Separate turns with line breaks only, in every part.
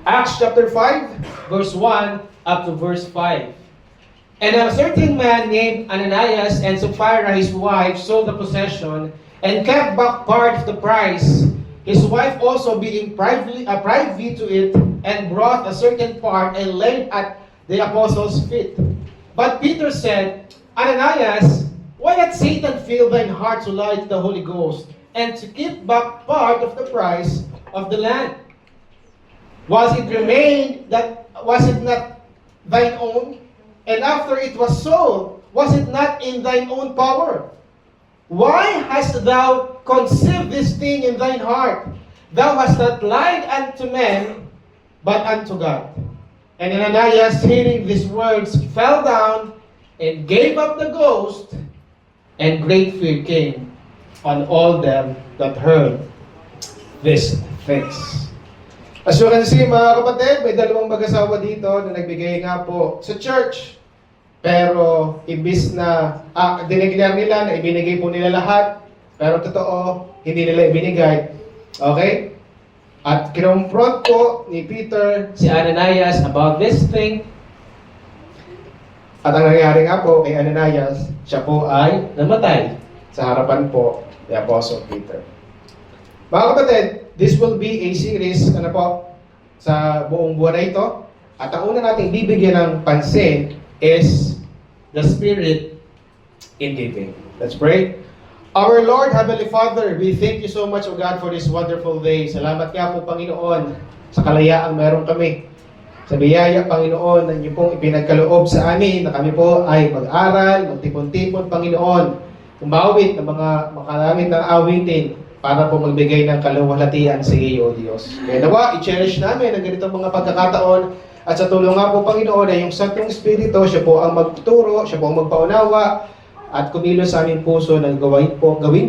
Acts chapter 5, verse 1 up to verse 5. And a certain man named Ananias and Sapphira his wife sold the possession and kept back part of the price. His wife also being privy to it, and brought a certain part and laid at the apostles' feet. But Peter said, Ananias, why hath Satan filled thine heart to lie to the Holy Ghost, and to keep back part of the price of the land? Was it not thine own? And after it was sold, was it not in thine own power? Why hast thou conceived this thing in thine heart? Thou hast not lied unto men, but unto God. And Ananias, hearing these words, fell down and gave up the ghost, and great fear came on all them that heard these things. As you can see, mga kapatid, may dalawang mag-asawa dito na nagbigay nga po sa church. Pero imbis na dineclare nila na ibinigay po nila lahat, pero totoo, hindi nila ibinigay. Okay? At kinonfront po ni Peter si Ananias about this thing. At ang nangyari nga po kay Ananias, siya po ay namatay sa harapan po ni Apostle Peter. Mga kapatid, this will be a series sa buong buwan na ito. At ang una nating bibigyan ng pansin is the Spirit in giving. Let's pray. Our Lord, Heavenly Father, we thank you so much, O God, for this wonderful day. Salamat nga po, Panginoon, sa kalayaang meron kami. Sa biyaya, Panginoon, na inyo pong ipinagkaloob sa amin na kami po ay mag-aral, magtipon-tipon, Panginoon, umawit ng mga makalamit ng awitin para po magbigay ng kaluwalhatian sa iyo, O Diyos. Kaya nawa, i-cherish namin ang ganitong mga pagkakataon at sa tulong nga po, Panginoon, ay yung Santong Espiritu, siya po ang magtuturo, siya po ang magpaunawa, at kumilos sa aming puso na gawin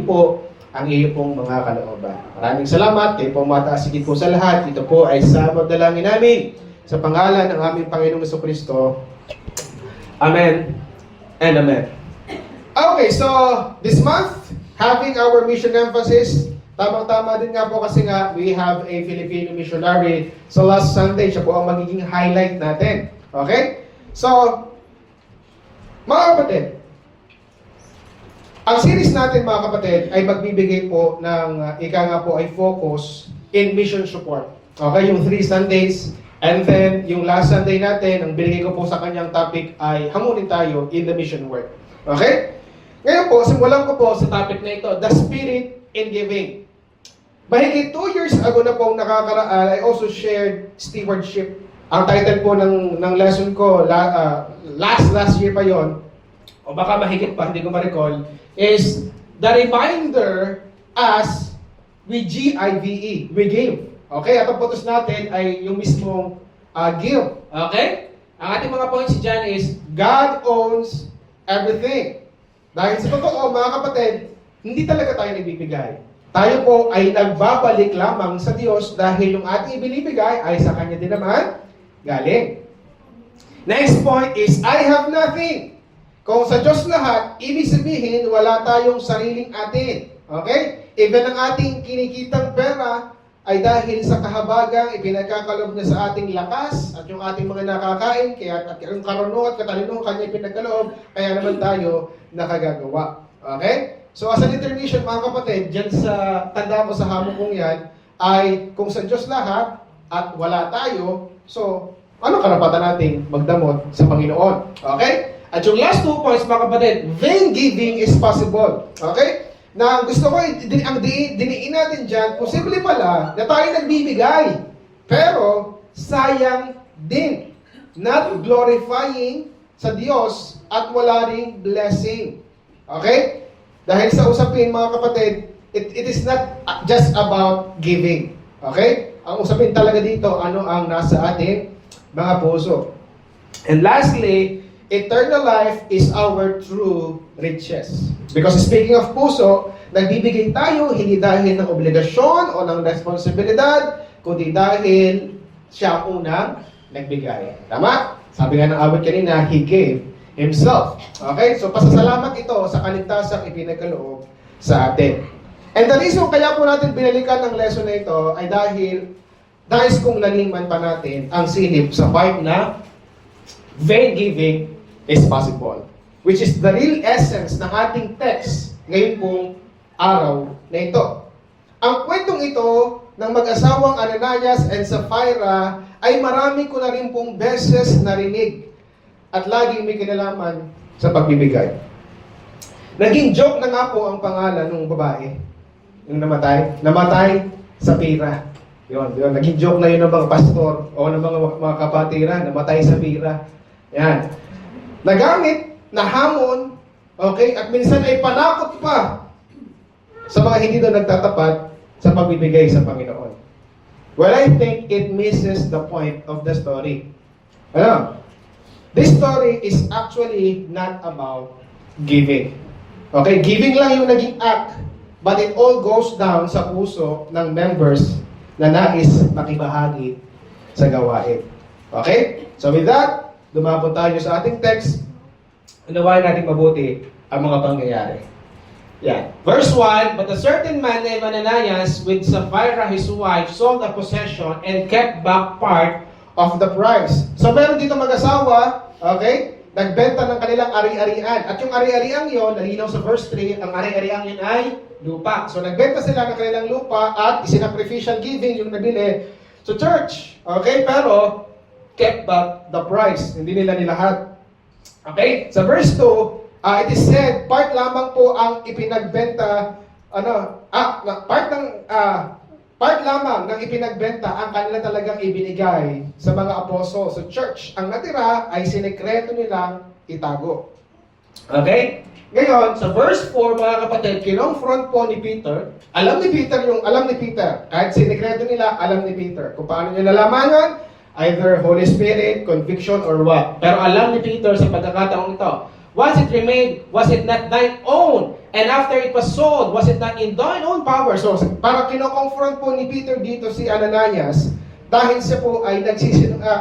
po ang iyo pong mga kalooban. Maraming salamat, kayo po mataas higit po sa lahat. Ito po ay sa magdalangin namin sa pangalan ng aming Panginoong Jesucristo. Amen and amen. Okay, so this month, having our mission emphasis, tamang-tama din nga po kasi nga we have a Filipino missionary. So last Sunday, siya po ang magiging highlight natin. Okay? So, mga kapatid, ang series natin, mga kapatid, ay magbibigay po ng, ika nga po ay focus in mission support. Okay, yung 3 Sundays. And then, yung last Sunday natin, ang binigay ko po sa kanyang topic ay hamunin tayo in the mission work. Okay? Ngayon po, simulan ko po sa topic na ito, the Spirit in Giving. Mahigit 2 years ago na po nakakaraan, I also shared stewardship. Ang title po ng lesson ko, last year pa yon, o baka mahigit pa, hindi ko ma-recall, is the reminder as we G-I-V-E, we give. Okay, at ang putos natin ay yung mismong give. Okay? Ang ating mga points dyan is, God owns everything. Dahil sa totoo, mga kapatid, hindi talaga tayo nagbibigay. Tayo po ay nagbabalik lamang sa Diyos dahil yung ating ibinibigay ay sa Kanya din naman galing. Next point is, I have nothing. Kung sa Diyos lahat, ibig sabihin, wala tayong sariling atin. Okay? Even ang ating kinikitang pera ay dahil sa kahabagang ipinagkakalob niya sa ating lakas at yung ating mga nakakain, kaya at yung karunungan at katalino kanya ipinagkaloob, kaya naman tayo nakagagawa. Okay? So as an intermission, mga kapatid, dyan sa tanda mo sa hamon kong yan, ay kung sa Diyos lahat at wala tayo, so ano karapatan nating magdamot sa Panginoon? Okay? At yung last 2 points, mga kapatid, vain giving is possible. Okay? Na gusto ko, ang diniin natin dyan, posible pala na tayo nagbibigay. Pero, sayang din. Not glorifying sa Diyos at wala ring blessing. Okay? Dahil sa usapin, mga kapatid, it is not just about giving. Okay? Ang usapin talaga dito, ano ang nasa ating mga puso. And lastly, eternal life is our true riches. Because speaking of puso, nagbibigay tayo hindi dahil ng obligasyon o ng responsibilidad, kundi dahil siya unang nagbigay. Tama? Sabi nga ng awit kanina, He gave Himself. Okay? So pasasalamat ito sa kaligtasang ipinagkaloob sa atin. And the reason kaya po natin binalikan ng lesson na ito ay dahil nais kong laliman pa natin ang silip sa part na vain giving is possible, which is the real essence ng ating text ngayon pong araw na ito. Ang kwentong ito ng mag-asawang Ananias and Sapphira ay marami ko na rin pong beses narinig at laging may kinalaman sa pagbibigay. Naging joke na nga po ang pangalan ng babae, yung namatay. Namatay sa pira. Yun. Naging joke na yun ng mga pastor o ng mga kapatira, namatay sa pira. Yan. Nagamit, nahamon, okay, at minsan ay panakot pa sa mga hindi doon nagtatapat sa pagbibigay sa Panginoon. Well, I think it misses the point of the story. Ano? This story is actually not about giving. Okay, giving lang yung naging act, but it all goes down sa puso ng members na nais makibahagi sa gawain. Okay? So with that, dumabot tayo sa ating text. Unawain natin mabuti ang mga pangyayari. Yeah. Verse 1, but a certain man named Ananias with Sapphira his wife sold a possession and kept back part of the price. So meron dito mag-asawa, okay? Nagbenta ng kanilang ari-arian. At yung ari-arian yon, nalinaw sa verse 3, ang ari-arian yun ay lupa. So nagbenta sila ng kanilang lupa at isinacrificial giving yung nabili sa church. Okay? Pero kept back the price. Hindi nila nilahat. Okay? Sa verse 2, it is said, part lamang po ang ipinagbenta, part lamang ng ipinagbenta ang kanila talagang ibinigay sa mga apostol sa church. Ang natira ay sinekreto nilang itago. Okay? Ngayon, sa verse 4, mga kapatid, kinonfront po ni Peter. Alam ni Peter. Kahit sinekreto nila, alam ni Peter. Kung paano niya nalaman yun, either Holy Spirit, conviction, or what. Pero alam ni Peter sa pagkakataong ito, once it remained, was it not thine own? And after it was sold, was it not in thine own power? So, para kino-confront po ni Peter dito si Ananias, dahil siya po ay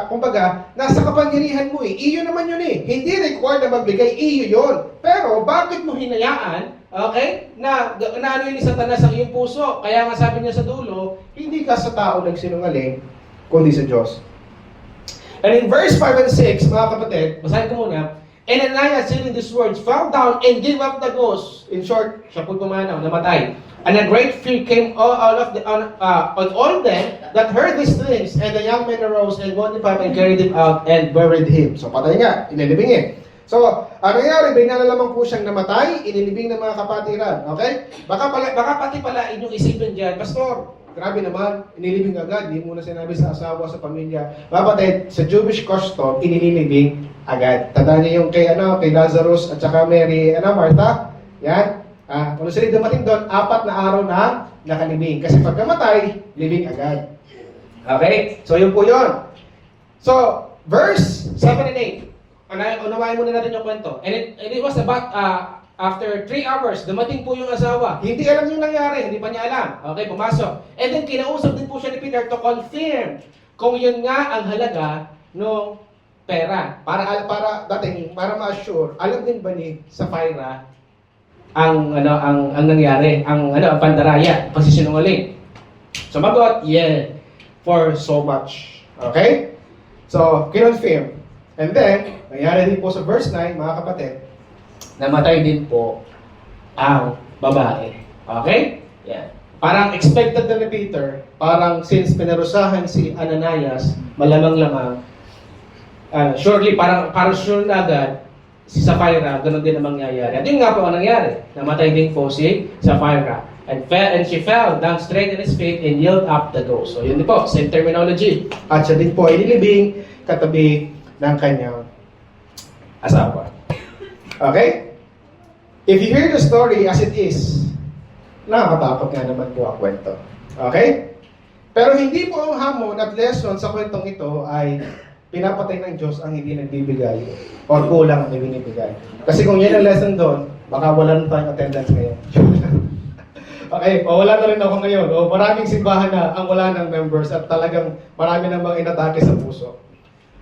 kumbaga, nasa kapangyarihan mo eh. Iyo naman yun eh. Hindi required na magbigay, iyo yun. Pero, bakit mo hinayaan, okay, na ano yun ni Satanas ang iyong puso? Kaya nga sabi niya sa dulo, hindi ka sa tao nagsinungaling, kundi sa Diyos. And in verse 5 and 6, mga kapatid, basahin ko muna, and Ananias, hearing these words, fell down and gave up the ghost. In short, siya po pumanaw, namatay. And a great fear came on all them that heard these things. And the young men arose and brought him up and carried him out and buried him. So patay nga, inilibing eh. So, ano nangyari? Bigla na lamang po siyang namatay, inilibing ng mga kapatiran. Okay? Baka pati pala inyong isipin dyan, Pastor, grabe naman, inilibing agad, hindi muna sinabi sa asawa, sa pamilya. Kapatid, sa Jewish custom, inilibing agad. Tandaan niyo yung kay Lazarus at saka Mary, Martha? Yan. Kung sila dumating doon, 4 na araw na nakalibing. Kasi pag namatay, libing agad. Okay? So, yun po yun. So, verse 7 and 8. Unawain muna natin yung kwento. And it was about, after 3 hours, dumating po yung asawa. Hindi alam yung nangyari, hindi pa niya alam. Okay, pumasok. And then, kinausap din po siya ni Peter to confirm kung yun nga ang halaga ng pera. Para ma-assure, alam din ba ni Sapphira ang nangyari, ang pandaraya, pasisinungaling. Sumagot, yeah, for so much. Okay? So, kinonfirm. And then, nangyari din po sa verse 9, mga kapatid, namatay din po ang babae. Okay? Yeah. Parang expected na ni Peter, parang since pinarusahan si Ananias, malamang-lamang, surely, parang sure na agad, si Sapphira, ganun din ang mangyayari. At yun nga po ang nangyari. Namatay din po si Sapphira. And she fell down straight in his feet and yelled up the ghost. So yun din po, same terminology. At siya din po ay nilibing katabi ng kanyang asawa. Okay? If you hear the story as it is, nakakatakot nga naman po ang kwento. Okay? Pero hindi po ang hamon at lesson sa kwentong ito ay pinapatay ng Diyos ang hindi nagbibigay o kulang ang ibinibigay. Kasi kung yan ang lesson doon, baka wala na tayong attendance ngayon. Okay, o wala na rin ako ngayon. O maraming simbahan na ang wala ng members at talagang marami namang inatake sa puso.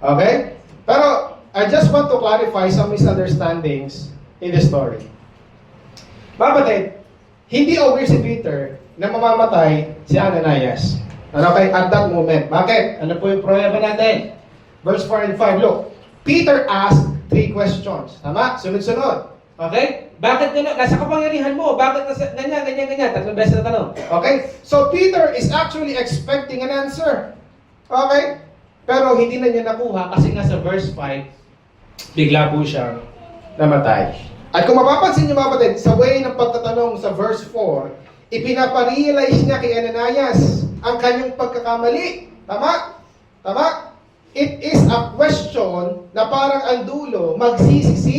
Okay? Pero I just want to clarify some misunderstandings in the story. Mapatid, hindi aware si Peter na mamamatay si Ananias. Okay, at that moment. Bakit? Ano po yung pruweba natin? Verse 4 and 5, look. Peter asked 3 questions. Tama? Sunod-sunod. Okay? Bakit gano'n? Nasa kapangyarihan mo. Bakit nasa ganyan, ganyan, ganyan? 3 beses na tanong. Okay? So, Peter is actually expecting an answer. Okay? Pero hindi na niya nakuha kasi nga sa verse 5, bigla po siyang namatay. At kung mapapansin niyo mga kapatid, sa way ng pagtatanong sa verse 4, ipinaparealize niya kay Ananias ang kanyang pagkakamali. Tama? Tama? It is a question na parang ang dulo, magsisi si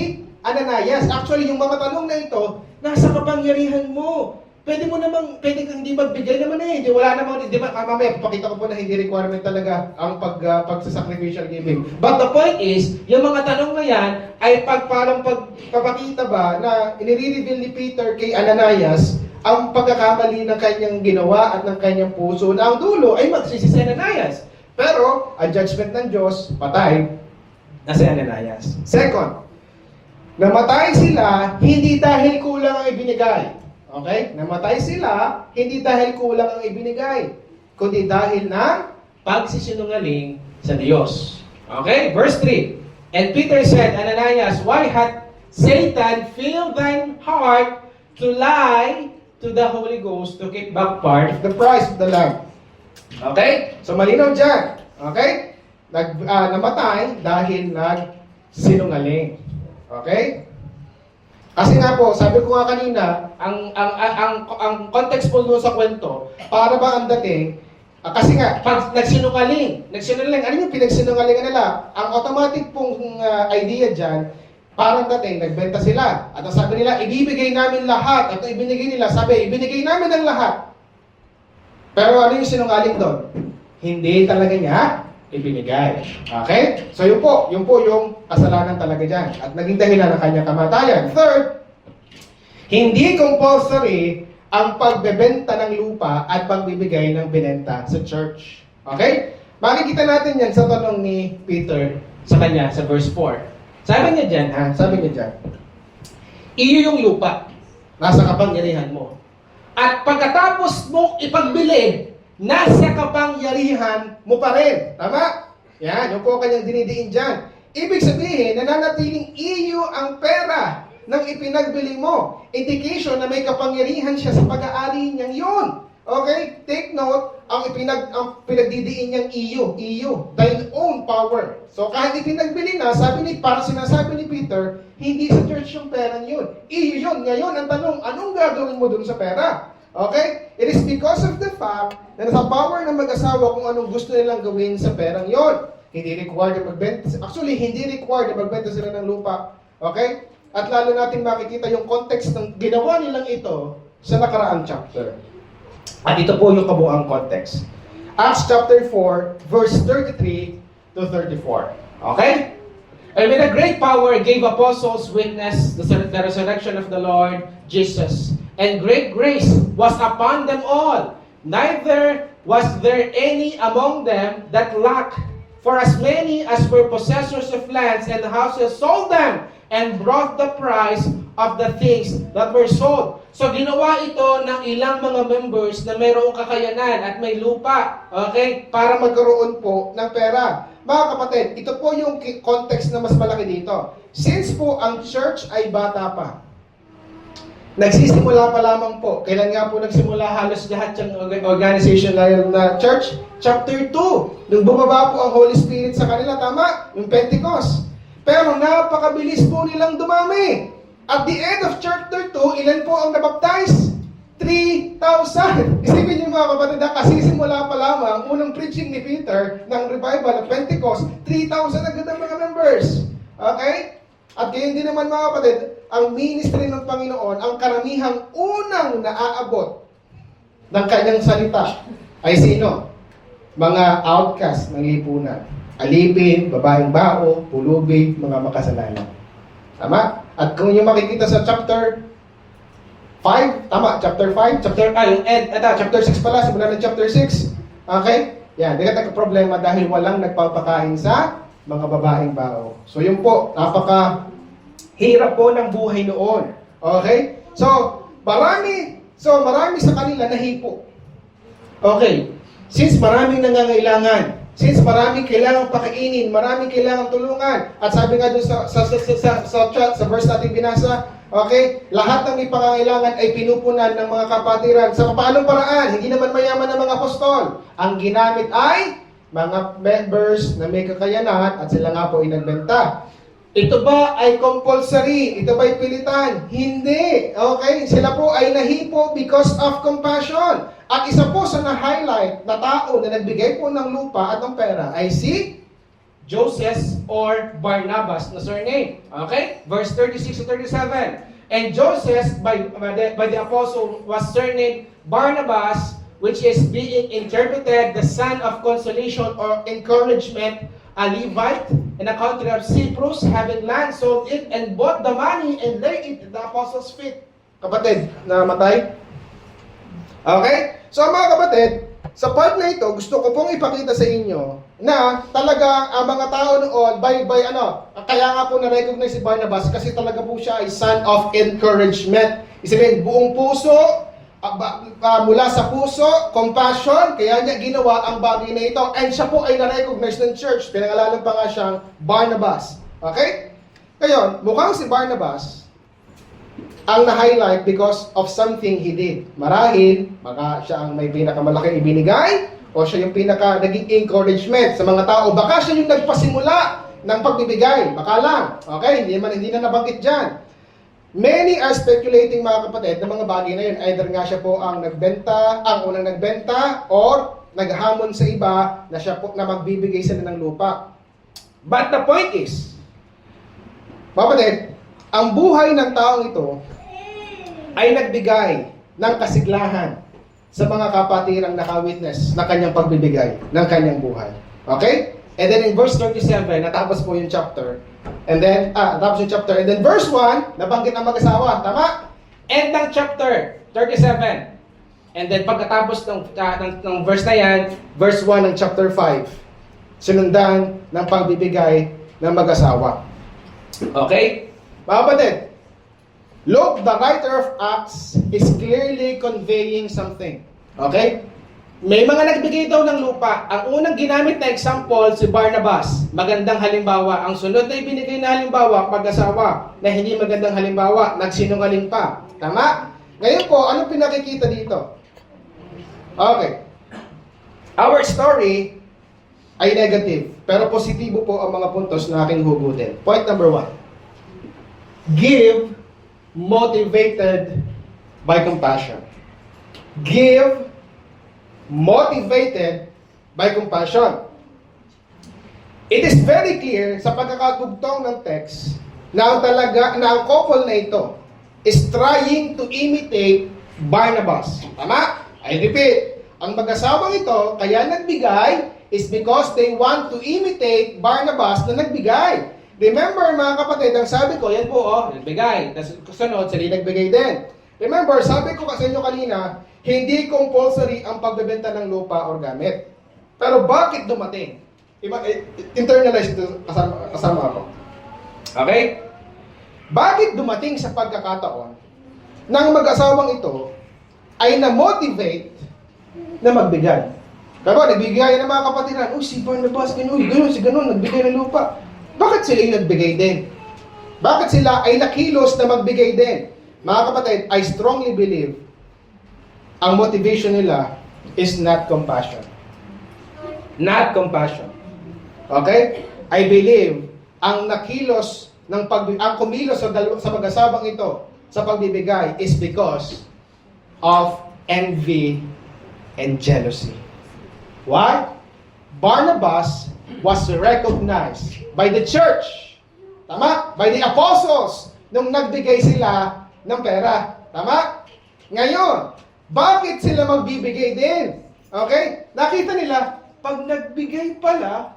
Ananias. Actually, yung mga tanong na ito, nasa kapangyarihan mo. Pwede kang hindi magbigay naman eh. Wala naman, di ba? Mamaya, pakita ko po na hindi requirement talaga ang pagsasacrificial giving. But the point is, yung mga tanong na yan, ay pagpapakita ba na inire-reveal ni Peter kay Ananias ang pagkakamali ng kanyang ginawa at ng kanyang puso na ang dulo ay magsisi si Ananias. Pero, ang judgment ng Diyos, patay na si Ananias. Second, namatay sila hindi dahil kulang ang ibinigay. Okay? Namatay sila, hindi dahil kulang ang ibinigay, kundi dahil ng pagsisinungaling sa Diyos. Okay? Verse 3. And Peter said, Ananias, why hath Satan filled thine heart to lie to the Holy Ghost to keep back part of the price of the Lamb? Okay? So malinaw dyan. Okay? Namatay dahil nagsinungaling. Okay? Kasi nga po, sabi ko nga kanina, ang context po doon sa kwento, para ba ang dating, kasi nga, pag nagsinungaling, ano yung pinagsinungalingan nila? Ang automatic pong idea dyan, parang dating, nagbenta sila. At ang sabi nila, ibibigay namin lahat. At ibinigay nila, sabi, ibinigay namin ang lahat. Pero ano yung sinungaling doon? Hindi talaga niya ibinigay. Okay? So yun po yung kasalanan talaga dyan. At naging dahilan ng kanyang kamatayan. Third, hindi compulsory ang pagbebenta ng lupa at pagbibigay ng binenta sa church. Okay? Makikita natin yan sa tanong ni Peter sa kanya sa verse 4. Sabi niya dyan, iyo yung lupa, nasa kapangyarihan mo. At pagkatapos mo ipagbili, nasa kapangyarihan mo pa rin. Tama? Yan, yung po kanyang dinidiin dyan. Ibig sabihin, nananatiling iyo ang pera ng ipinagbili mo. Indication na may kapangyarihan siya sa pag-aari niyang yun. Okay? Take note, ang pinagdidiin niyang iyo, thine own power. So kahit ipinagbili na, sinasabi ni Peter, hindi sa church yung pera yun. Iyo yun. Ngayon, ang tanong, anong gagawin mo dun sa pera? Okay? It is because of the fact na nasa power ng mag-asawa kung anong gusto nilang gawin sa perang yon. Hindi required na magbenta. Actually, hindi required na magbenta sila ng lupa. Okay? At lalo natin makikita yung context ng ginawa nilang ito sa nakaraang chapter. At ito po yung kabuang context. Acts chapter 4, verse 33 to 34. Okay? And with a great power gave apostles witness the resurrection of the Lord Jesus. And great grace was upon them all. Neither was there any among them that lacked. For as many as were possessors of lands and houses sold them and brought the price of the things that were sold. So ginawa ito ng ilang mga members na mayroong kakayanan at may lupa, okay, para magkaroon po ng pera. Mga kapatid, ito po yung context na mas malaki dito. Since po ang church ay bata pa, nagsisimula pa lamang po. Kailan nga po nagsimula halos lahat yung organization na church? Chapter 2. Nung bumaba po ang Holy Spirit sa kanila, tama? Yung Pentecost. Pero napakabilis po nilang dumami. At the end of chapter 2, ilan po ang nabaptize? 3,000. Isipin niyo mga kapatid, kasisimula pa lamang, unang preaching ni Peter ng revival at Pentecost, 3,000 agad ang mga members. Okay? At gayon din naman mga kapatid, ang ministry ng Panginoon, ang karamihang unang naaabot ng kanyang salita ay sino? Mga outcast ng lipunan. Alipin, babaeng bao, pulubi, mga makasalanan. Tama? At kung yung makikita sa chapter 5, tama, chapter 5, chapter 6 pala, simula ng chapter 6. Okay? Yan, di ka problema dahil walang nagpapakain sa mga babaeng bao. So yun po, hirap po ng buhay noon. Okay? So, marami sa kanila nahipo. Okay. Since maraming nangangailangan, since maraming kailangang pakainin, maraming kailangang tulungan, at sabi nga doon sa verse natin binasa, okay, lahat ng may pangangailangan ay pinupunan ng mga kapatiran. Sa paanong paraan? Hindi naman mayaman ng mga apostol. Ang ginamit ay mga members na may kakayanan at sila nga po ay nagbenta. Ito ba ay compulsory? Ito ba ay pilitan? Hindi. Okay? Sila po ay nahipo because of compassion. At isa po sa na-highlight na tao na nagbigay po ng lupa at ng pera ay si Joseph or Barnabas na surname. Okay? Verse 36 to 37. And Joseph by the apostle was surnamed Barnabas, which is being interpreted the son of consolation or encouragement, a Levite in a country of Cyprus, having land, sold it, and bought the money and laid it at the apostles' feet. Kapatid, namatay? Okay? So mga kapatid, sa part na ito, gusto ko pong ipakita sa inyo na talaga ang mga tao noon, kaya nga po na-recognize si Barnabas kasi talaga po siya ay son of encouragement. Isipin, buong puso, mula sa puso, compassion, kaya niya ginawa ang bagay na ito. And siya po ay na-recognize ng church. Pinangalanan pa nga siyang Barnabas. Okay? Ngayon, mukhang si Barnabas ang na-highlight because of something he did. Marahil, baka siya ang may pinakamalaking ibinigay o siya yung naging encouragement sa mga tao. Baka siya yung nagpasimula ng pagbibigay. Baka lang. Okay? Hindi na nabanggit dyan. Many are speculating, mga kapatid, na mga bagay na yun. Either nga siya po ang unang nagbenta, or naghamon sa iba na siya po na magbibigay sila ng lupa. But the point is, mga kapatid, ang buhay ng taong ito ay nagbigay ng kasiglahan sa mga kapatirang nakawitness na kanyang pagbibigay ng kanyang buhay. Okay? And then in verse 37, natapos po yung chapter. And then, natapos yung chapter. And then verse 1, nabanggit ang mag-asawa. Tama? End ng chapter 37. And then pagkatapos ng verse na yan, verse 1 ng chapter 5, sinundan ng pagbibigay ng mag-asawa. Okay? Mga kapatid, Luke, the writer of Acts, is clearly conveying something. Okay? May mga nagbigay daw ng lupa. Ang unang ginamit na example, si Barnabas. Magandang halimbawa. Ang sunod na ibinigay na halimbawa, mag-asawa. Na hindi magandang halimbawa, nagsinungaling pa. Tama? Ngayon po, anong pinakikita dito? Okay. Our story ay negative. Pero positibo po ang mga puntos na aking hugutin. Point number 1. Give motivated by compassion. Give motivated by compassion. It is very clear sa pagkakatugtong ng text na ang couple na ito is trying to imitate Barnabas. Tama? I repeat, ang mag-asawang ito kaya nagbigay is because they want to imitate Barnabas na nagbigay. Remember, mga kapatid, ang sabi ko, yan po, nagbigay. Kasunod, sila nagbigay din. Remember, sabi ko sa inyo kanina, hindi compulsory ang pagbebenta ng lupa or gamit. Pero bakit dumating? Internalize ito kasama ako. Okay? Bakit dumating sa pagkakataon ng mag-asawang ito ay na-motivate na magbigay? Pero nagbigay ng mga kapatiran, si Barnabas, ganun, nagbigay ng lupa. Bakit sila yung nagbigay din? Bakit sila ay nakilos na magbigay din? Mga kapatid, I strongly believe ang motivation nila is not compassion. Not compassion. Okay? I believe ang nakilos ang kumilos sa mag-asawang ito sa pagbibigay is because of envy and jealousy. Why? Barnabas was recognized by the church. Tama? By the apostles nung nagbigay sila ng pera. Tama? Ngayon, bakit sila magbibigay din? Okay? Nakita nila, pag nagbigay pala,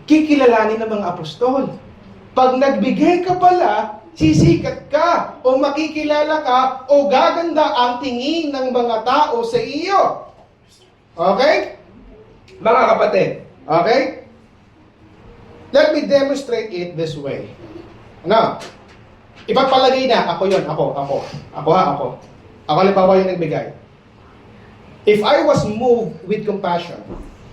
kikilalanin ng mga apostol. Pag nagbigay ka pala, sisikat ka, o makikilala ka, o gaganda ang tingin ng mga tao sa iyo. Okay? Mga kapatid, okay? Let me demonstrate it this way. Ano? Ipagpalagay na, ako. Ako halimbawa yung nagbigay. If I was moved with compassion,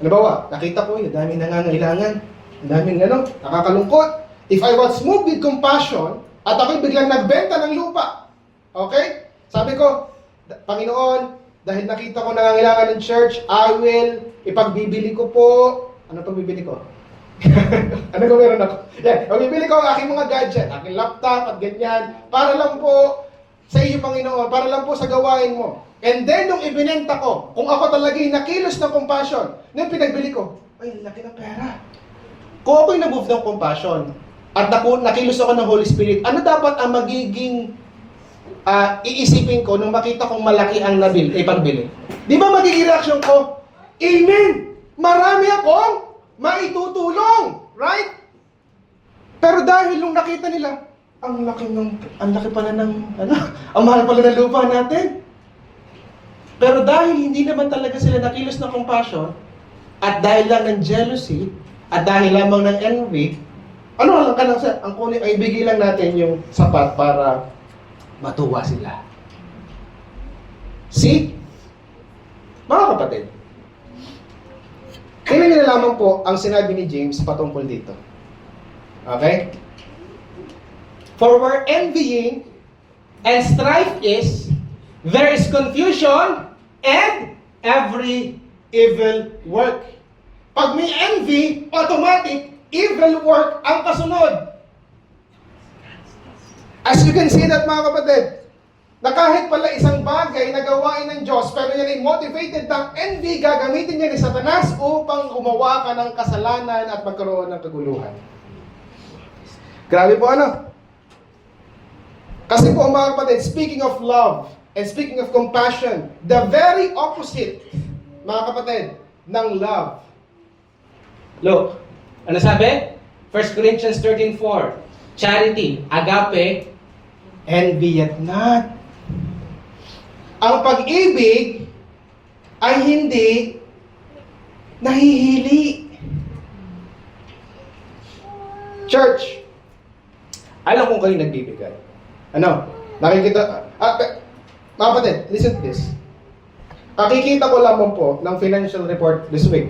ano ba? Nakita ko, yung daming nangangailangan, ang daming nakakalungkot. If I was moved with compassion, at ako'y biglang nagbenta ng lupa, okay? Sabi ko, Panginoon, dahil nakita ko nangangailangan ng church, I will, ipagbibili ko po, ano pagbibili ko? Ano kung meron ako? Yeah, pagbibili ko ang aking mga gadget, aking laptop at ganyan, para lang po sa iyo, Panginoon, para lang po sa gawain mo. And then, nung ibinenta ko, kung ako talaga yung nakilos ng compassion, nung pinagbili ko, ay, laki ng pera. Kung ako'y na-move ng compassion, at nakilos ako ng Holy Spirit, ano dapat ang magiging iisipin ko nung makita kong malaki ang pagbili? Di ba magiging reaksyon ko? Amen! Marami akong maitutulong! Right? Pero dahil nung nakita nila, ang laki pala ng, ang mahal pala ng lupa natin. Pero dahil hindi naman talaga sila nakilos ng compassion, at dahil lang ng jealousy, at dahil lamang ng envy, ano lang ka lang sa, ang kunin ay bigay lang natin yung sapat para matuwa sila. See? Mga kapatid, kailan nyo lamang po ang sinabi ni James patungkol dito? Okay? For where envying and strife is, there is confusion and every evil work. Pag may envy, automatic, evil work ang kasunod. As you can see that, mga kapatid, na kahit pala isang bagay na gawain ng Diyos, pero yan ay motivated ng envy, gagamitin niya ni Satanas upang gumawa ka ng kasalanan at magkaroon ng kaguluhan. Grabe po Kasi po, mga kapatid, speaking of love and speaking of compassion, the very opposite, mga kapatid, ng love.
Look, ano sabi? 1 Corinthians 13:4. Charity, agape,
Envy at not. Ang pag-ibig ay hindi nahihili. Church, alam kung kayo nagbibigay. Nakikita, mga kapatid, listen to this. Nakikita ko lamang po ng financial report this week.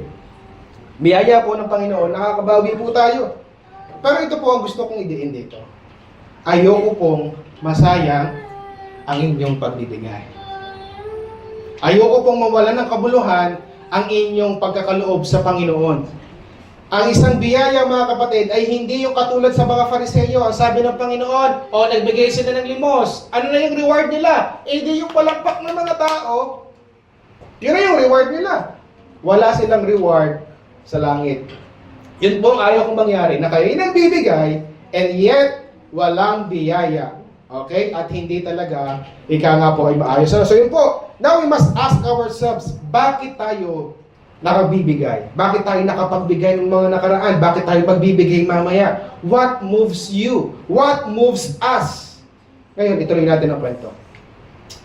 Biyaya po ng Panginoon, nakakabawi po tayo. Pero ito po ang gusto kong idiin dito. Ayoko pong masayang ang inyong pagbibigay. Ayoko pong mawalan ng kabuluhan ang inyong pagkakaloob sa Panginoon. Ang isang biyaya, mga kapatid, ay hindi yung katulad sa mga Fariseyo. Ang sabi ng Panginoon, nagbigay sila ng limos. Ano na yung reward nila? Di yung palakpak ng mga tao. Yun na yung reward nila. Wala silang reward sa langit. Yun po ang ayaw kong mangyari, na kayo nagbibigay, and yet, walang biyaya. Okay? At hindi talaga, nga po ay maayos. So yun po, now we must ask ourselves, bakit tayo nakabibigay? Bakit tayo nakapagbigay ng mga nakaraan? Bakit tayo magbibigay mamaya? What moves you? What moves us? Ngayon, ituloy natin ang kwento.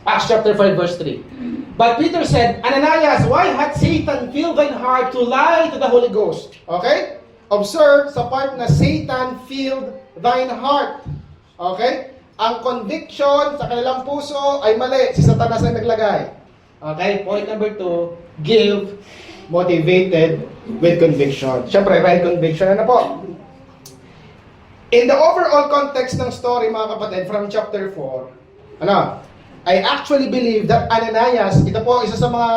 Acts chapter 5 verse 3. But Peter said, Ananias, why had Satan filled thine heart to lie to the Holy Ghost?
Okay? Observe sa part na Satan filled thine heart. Okay? Ang conviction sa kanilang puso ay mali. Si Satanas ang naglagay.
Okay, point number 2, give
Motivated with conviction. Siyempre, right conviction, po? In the overall context ng story, mga kapatid, from chapter 4, I actually believe that Ananias, ito po, isa sa mga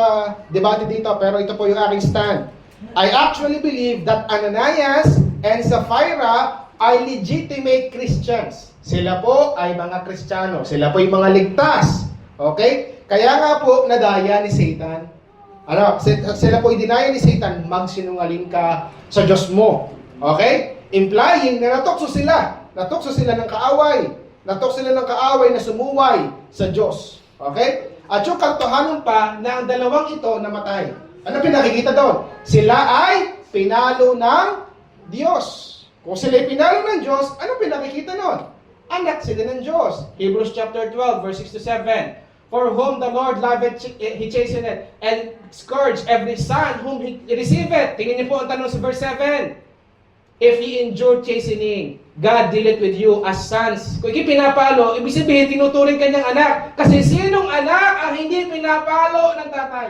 debate dito, pero ito po yung aking stand. I actually believe that Ananias and Sapphira are legitimate Christians. Sila po ay mga Kristiyano. Sila po yung mga ligtas. Okay? Kaya nga po, nadaya ni Satan. Sila po idinaya ni Satan, magsinungaling ka sa Diyos mo. Okay? Implying na natukso sila. Natukso sila ng kaaway. Natukso sila ng kaaway na sumuway sa Diyos. Okay? At yung katotohanan pa na ang dalawang ito namatay. Ano pinakikita doon? Sila ay pinalo ng Diyos. Kung sila ay pinalo ng Diyos, ano pinakikita doon? Anak sila ng Diyos.
Hebrews chapter 12 verse 6-7. For whom the Lord loveth, He chasteneth, and scourge every son whom He receiveth. Tingnan niyo po ang tanong sa verse 7. If ye endure chastening, God dealeth with you as sons. Kung pinapalo, ibig sabihin, tinuturing kanyang anak. Kasi sinong anak ang hindi pinapalo ng tatay?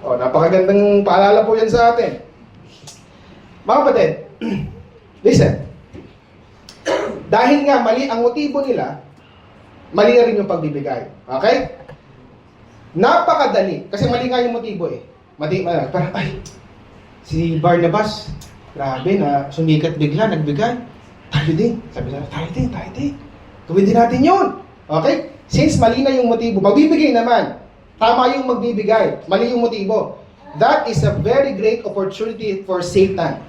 O, napakagandang paalala po yan sa atin. Mga kapatid, listen. Dahil nga mali ang motibo nila, mali na rin yung pagbibigay. Okay? Napakadali. Kasi mali nga yung motibo eh. Parang, ay, si Barnabas, grabe na, sumikat bigla, nagbigay. Tayo din. Sabi nila, tayo din. Gawin din natin yun. Okay? Since mali na yung motibo, magbibigay naman. Tama yung magbibigay. Mali yung motibo. That is a very great opportunity for Satan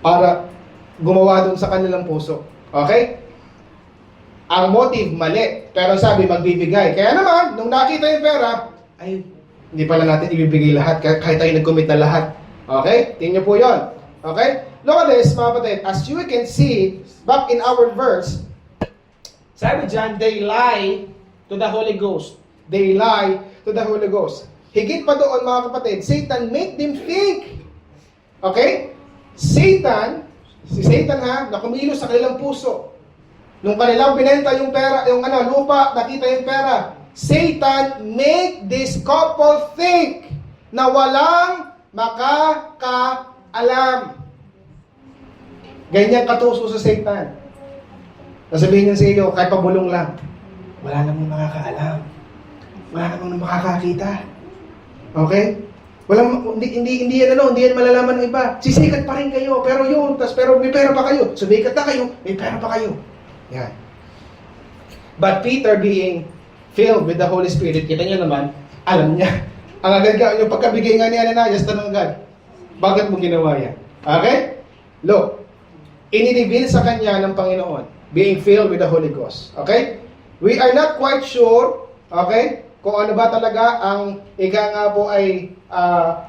para gumawa dun sa kanilang puso. Okay? Ang motive, mali. Pero sabi, magbibigay. Kaya naman, nung nakita yung pera, ay, hindi pala natin ibibigay lahat kahit tayo nag-commit na lahat. Okay? Tingnan po yun. Okay? Look at this, mga kapatid. As you can see, back in our verse, sabi dyan, they lie to the Holy Ghost. They lie to the Holy Ghost. Higit pa doon, mga kapatid, Satan make them think. Okay? Satan, si Satan ha, na kumilos sa kanilang puso. Nung kanilang binenta yung pera, yung lupa, nakita yung pera. Satan make this couple think na walang makakaalam. Ganyan katuso sa Satan. Nasabihin niya sa iyo, kahit pabulong lang, wala namang makakaalam. Wala namang makakakita. Okay? Hindi yan malalaman ng iba. Sisikat pa rin kayo, pero may pera pa kayo. Sumikat na kayo, may pera pa kayo. Yan. But Peter being filled with the Holy Spirit, kita niyo naman, alam niya. Ang agad yung pagkabigay nga ni Ananias, tanong agad, bakit mo ginawa yan? Okay? Look, inireveal sa kanya ng Panginoon, being filled with the Holy Ghost. Okay? We are not quite sure, okay, kung ano ba talaga ang nga po ay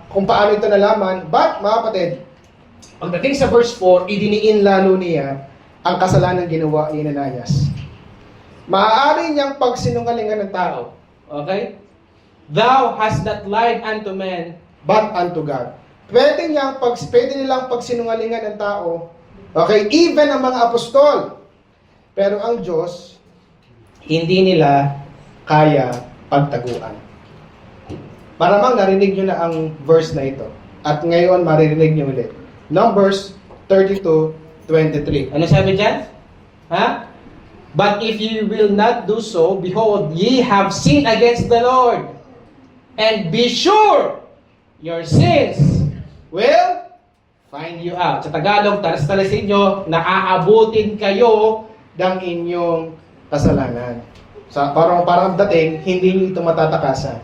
kung paano ito nalaman. But, mga kapatid, pagdating sa verse 4, idiniin lalo niya ang kasalanan ginawa ni Ananias. Maaari niyang pagsinungalingan ng tao. Okay? Thou hast not lied unto men, but unto God. Pwede nilang pagsinungalingan ng tao. Okay? Even ang mga apostol. Pero ang Diyos, hindi nila kaya pagtaguan. Maramang narinig nyo na ang verse na ito. At ngayon, maririnig nyo ulit. Numbers 32:23. Ano sabi dyan? Ha? But if ye will not do so, behold, ye have sinned against the Lord. And be sure, your sins will find you out. Sa Tagalog, talas-talasin nyo, naaabutin kayo ng inyong kasalanan. Parang dating, hindi nyo ito matatakasan.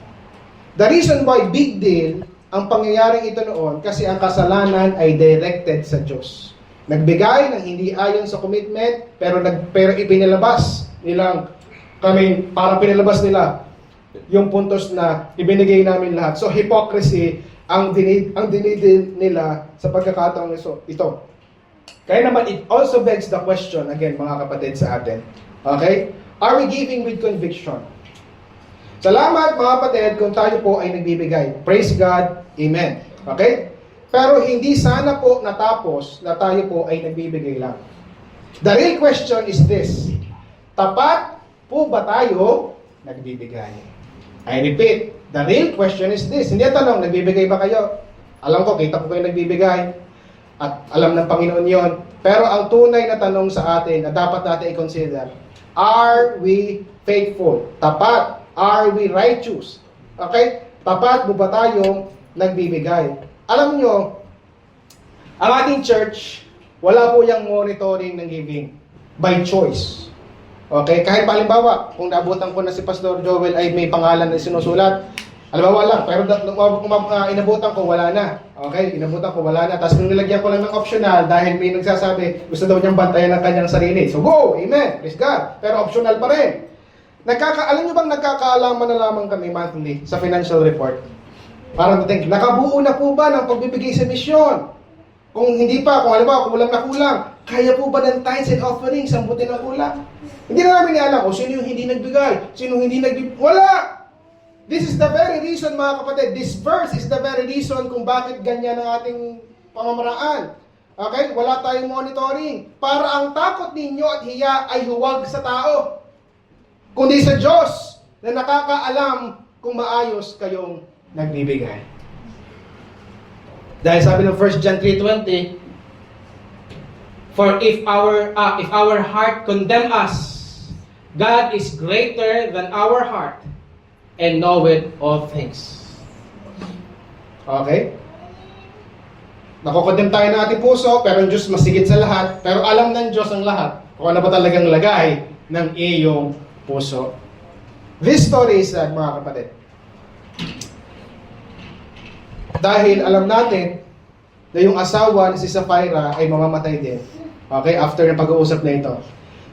The reason why big deal ang pangyayaring ito noon, kasi ang kasalanan ay directed sa Diyos. Nagbigay ng hindi ayon sa commitment, pero ipinalabas nilang para pinalabas nila yung puntos na ibinigay namin lahat. So hypocrisy ang dinidil nila sa pagkakataong ito. Kaya naman, it also begs the question, again, mga kapatid sa atin. Okay? Are we giving with conviction? Salamat, mga kapatid, kung tayo po ay nagbibigay. Praise God. Amen. Okay? Pero hindi sana po natapos na tayo po ay nagbibigay lang. The real question is this. Tapat po ba tayo nagbibigay? I repeat, the real question is this. Hindi tanong, nagbibigay ba kayo? Alam ko, kita ko kayo nagbibigay. At alam ng Panginoon yon. Pero ang tunay na tanong sa atin na dapat natin i-consider, are we faithful? Tapat? Are we righteous? Okay? Tapat mo ba tayong nagbibigay? Alam nyo, ang ating church, wala po yung monitoring ng giving by choice. Okay? Kahit halimbawa, kung naabutan ko na si Pastor Joel ay may pangalan na sinusulat, halimbawa lang, pero inabutan ko, wala na. Okay? Inabutan ko, wala na. Tapos nung nilagyan ko lang ng optional dahil may nagsasabi, gusto daw niyang bantayan ng kanyang sarili. So go! Amen! Praise God! Pero optional pa rin. Alam niyo bang nagkakaalaman na lamang kami monthly sa financial report? Parang natin, nakabuo na po ba ng pagbibigay sa misyon? Kung hindi pa, kung halimbawa, kulang na kulang, kaya po ba ng tithes and offerings, sambutin ng kulang? Hindi na namin alam kung sino yung hindi nagbigay, sino yung hindi nagbigay. Wala! This is the very reason, mga kapatid, this verse is the very reason kung bakit ganyan ang ating pamamaraan. Okay? Wala tayong monitoring. Para ang takot ninyo at hiya ay huwag sa tao, kundi sa Diyos na nakakaalam kung maayos kayong nagbibigay.
Dahil sabi ng 1 John 3:20, for if our heart condemn us, God is greater than our heart and knoweth all things.
Okay? Nakokondem tayo ng ating puso, pero ang Diyos masigit sa lahat, pero alam ng Diyos ang lahat kung ano ba talagang lagay ng iyong puso. This story is sad, mga kapatid. Dahil alam natin na yung asawa ni si Sapphira ay mamamatay din. Okay, after ng pag-uusap na ito.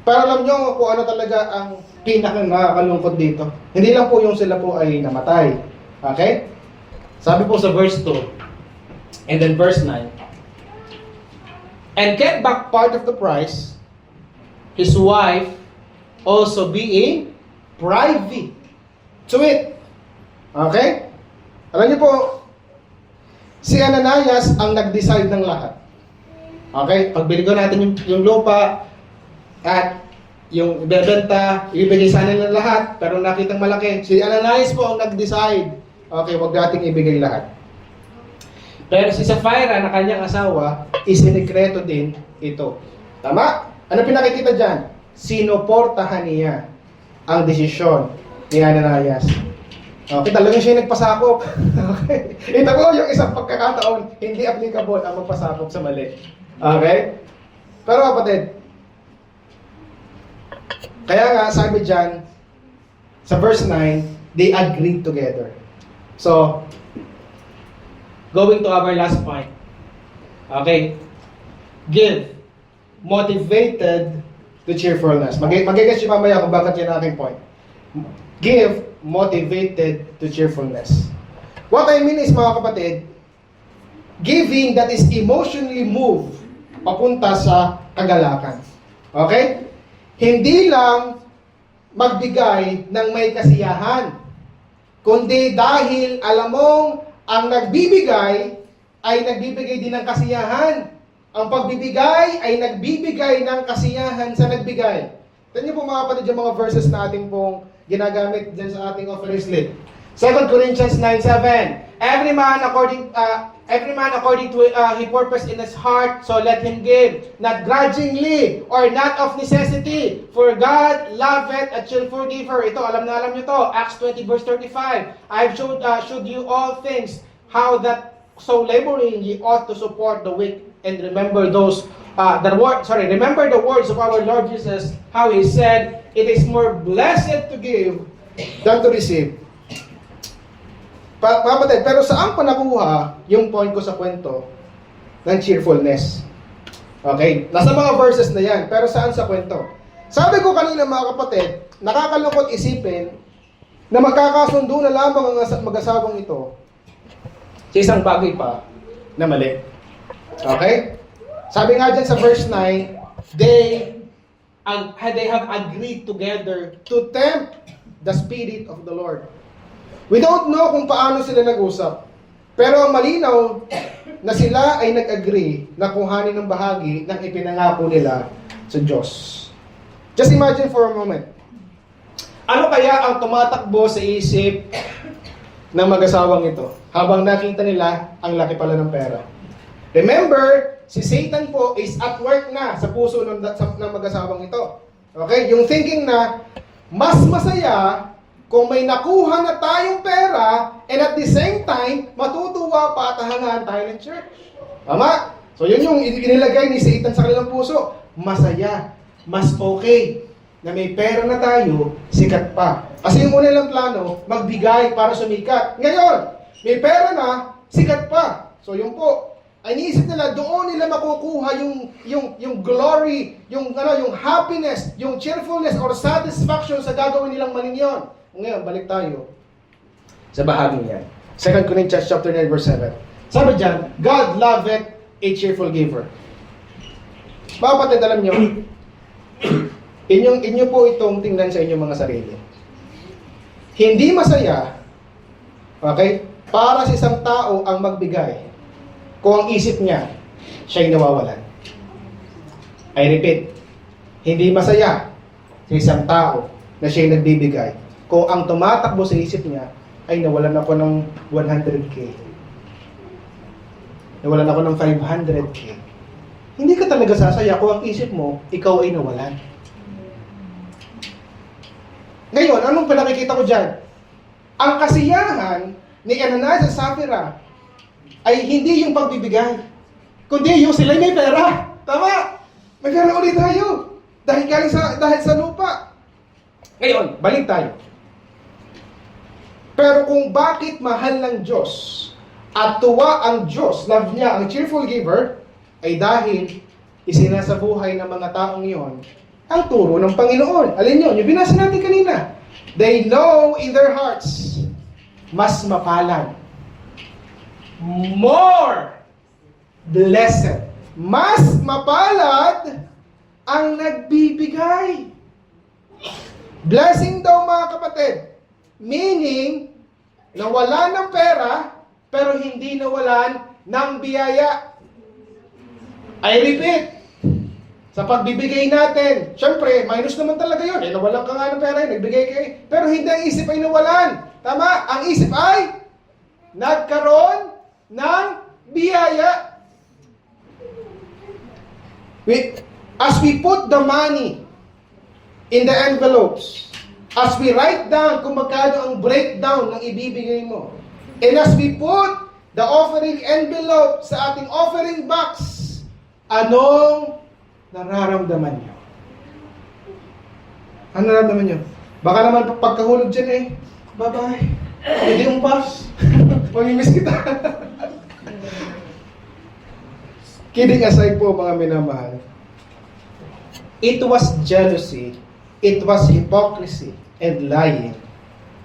Pero alam nyo kung ano talaga ang pinakang nakakalungkot dito. Hindi lang po yung sila po ay namatay. Okay?
Sabi po sa verse 2, and then verse 9, and get back part of the price, his wife also being privy
To it. Okay? Alam niyo po, si Ananias ang nag-decide ng lahat. Okay? Pagbili ko natin yung lupa at yung ibebenta, ibibigay sa ng lahat, pero nakitang malaki. Si Ananias po ang nag-decide. Okay, wag nating ibigay lahat.
Pero si Sapphira na kanyang asawa,
Isinikreto din ito. Tama? Ano pinakikita dyan? Sinuportahan niya ang desisyon ni Ananias. Okay, talagang siya yung nagpasakop. Okay? Ito po yung isang pagkakataon, hindi applicable ang magpasakop sa mali. Okay? Pero kapatid, kaya nga sabi dyan, sa verse 9, they agreed together. So,
going to our last point. Okay. Give.
motivated to cheerfulness. Mag-guess siya mamaya kung bakit yan ang aking point. Give motivated to cheerfulness. What I mean is, mga kapatid, giving that is emotionally moved papunta sa kagalakan. Okay? Hindi lang magbigay ng may kasiyahan, kundi dahil alam mong ang nagbibigay ay nagbibigay din ng kasiyahan. Ang pagbibigay ay nagbibigay ng kasiyahan sa nagbigay. Tignan niyo po mga kapatid yung mga verses na ating pong ginagamit dyan sa ating offering slip. 2 Corinthians 9:7. Every man according to his purpose in his heart, so let him give, not grudgingly or not of necessity, for God loveth a cheerful giver. Ito, alam na alam niyo to. Acts 20 verse 35. I've showed you all things, how that so laboring ye ought to support the weak, and remember remember the words of our Lord Jesus, how He said, it is more blessed to give than to receive. Kapatid, pero saan pa nakuha yung point ko sa kwento ng cheerfulness? Okay, nasa mga verses na yan, pero saan sa kwento? Sabi ko kanina mga kapatid, nakakalungkot isipin na magkakasundo na lamang ang mag-asawang ito sa isang bagay pa na mali. Okay? Sabi nga dyan sa verse 9, they have agreed together to tempt the Spirit of the Lord. We don't know kung paano sila nag-usap. Pero ang malinaw na sila ay nag-agree na kuhanin ng bahagi ng ipinangako nila sa Diyos. Just imagine for a moment. Ano kaya ang tumatakbo sa isip ng mag-asawang ito habang nakita nila ang laki pala ng pera? Remember, si Satan po is at work na sa puso ng mag-asawang ito. Okay? Yung thinking na mas masaya kung may nakuha na tayong pera and at the same time, matutuwa pa at hahangaan tayo ng church. Tama? So yun yung inilagay ni Satan sa kanilang puso. Masaya, mas okay na may pera na tayo, sikat pa. Kasi yung una lang plano, magbigay para sumikat. Ngayon, may pera na, sikat pa. So yun po, ay iniisip nila, doon nila makukuha yung glory, yung happiness, yung cheerfulness or satisfaction sa gagawin nilang maninyon. Ngayon, balik tayo sa bahagi niyan. 2 Corinthians chapter 9 verse 7. Sabi diyan, God loveth a cheerful giver. Mga kapatid, alam nyo, inyo po itong tingnan sa inyong mga sarili. Hindi masaya, okay, para sa isang tao ang magbigay kung ang isip niya, siya'y nawawalan. I repeat, hindi masaya sa isang tao na siya'y nagbibigay kung ang tumatakbo sa isip niya ay nawalan ako ng 100K. nawalan ako ng 500K. Hindi ka talaga sasaya kung ang isip mo, ikaw ay nawalan. Ngayon, anong pinakikita ko dyan? Ang kasiyahan ni Ananias at Sapphira ay hindi yung pagbibigay, kundi yung sila may pera. Tama? May pera ulit tayo. Dahil sa lupa. Ngayon, balik tayo. Pero kung bakit mahal ng Diyos at tuwa ang Diyos, love niya, ang cheerful giver, ay dahil isinasabuhay ng mga taong iyon ang turo ng Panginoon. Alin yun? Yung binasa natin kanina. They know in their hearts, mas mapalad, more blessed, mas mapalad ang nagbibigay. Blessing daw mga kapatid. Meaning, nawalan ng pera, pero hindi nawalan ng biyaya. I repeat, sa pagbibigay natin, syempre, minus naman talaga yun. Nawalan ka nga ng pera, nagbigay kayo. Pero hindi ang isip ay nawalan. Tama? Ang isip ay nagkaroon ng biyaya. As we put the money in the envelopes, as we write down kung magkano ang breakdown ng ibibigay mo, and as we put the offering envelope sa ating offering box, anong nararamdaman nyo? Ano nararamdaman nyo? Baka naman pagkahulog dyan eh, bye-bye, hindi yung pass, mamimiss kita. Kidding aside po mga minamahal, it was jealousy, it was hypocrisy, and lying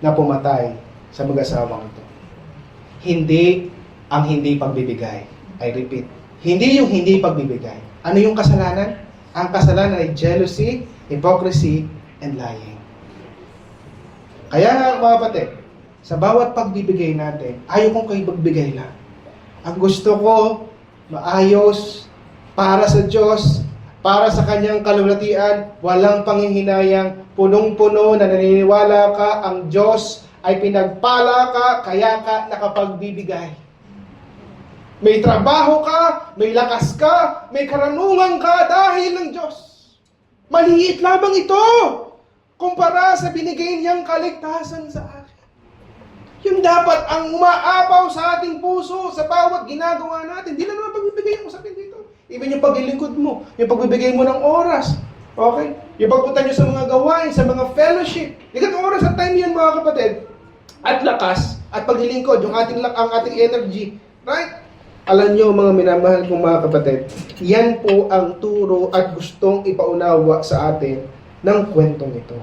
na pumatay sa mag-asawang ito. Hindi ang hindi pagbibigay. I repeat, hindi yung hindi pagbibigay. Ano yung kasalanan? Ang kasalanan ay jealousy, hypocrisy, and lying. Kaya nga mga kapatid, sa bawat pagbibigay natin, ayaw kong kayo magbigay lang. Ang gusto ko, maayos, para sa Diyos, para sa kanyang kalulatian, walang panghihinayang, punong-puno na naniniwala ka, ang Diyos ay pinagpala ka, kaya ka nakapagbibigay. May trabaho ka, may lakas ka, may karanungan ka dahil ng Diyos. Maliit lamang ito kumpara sa binigay niyang kaligtasan sa akin. Yun dapat ang umaapaw sa ating puso sa bawat ginagawa natin. Di lang naman pagbibigay yung usapin dito. Even yung paglilingkod mo, yung pagbibigay mo ng oras, okay? Yung pagpunta nyo sa mga gawain, sa mga fellowship. Ikat oras at time yan mga kapatid. At lakas, at paglilingkod, yung ang ating energy. Right? Alam nyo mga minamahal kong mga kapatid, yan po ang turo at gustong ipaunawa sa atin ng kwentong ito.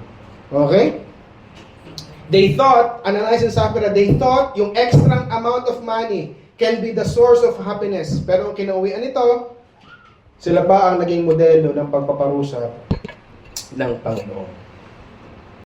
Okay? They thought, Ananias and Sapphira, they thought yung extra amount of money can be the source of happiness. Pero kinauwian nito, sila pa ang naging modelo ng pagpaparusa ng Panginoon.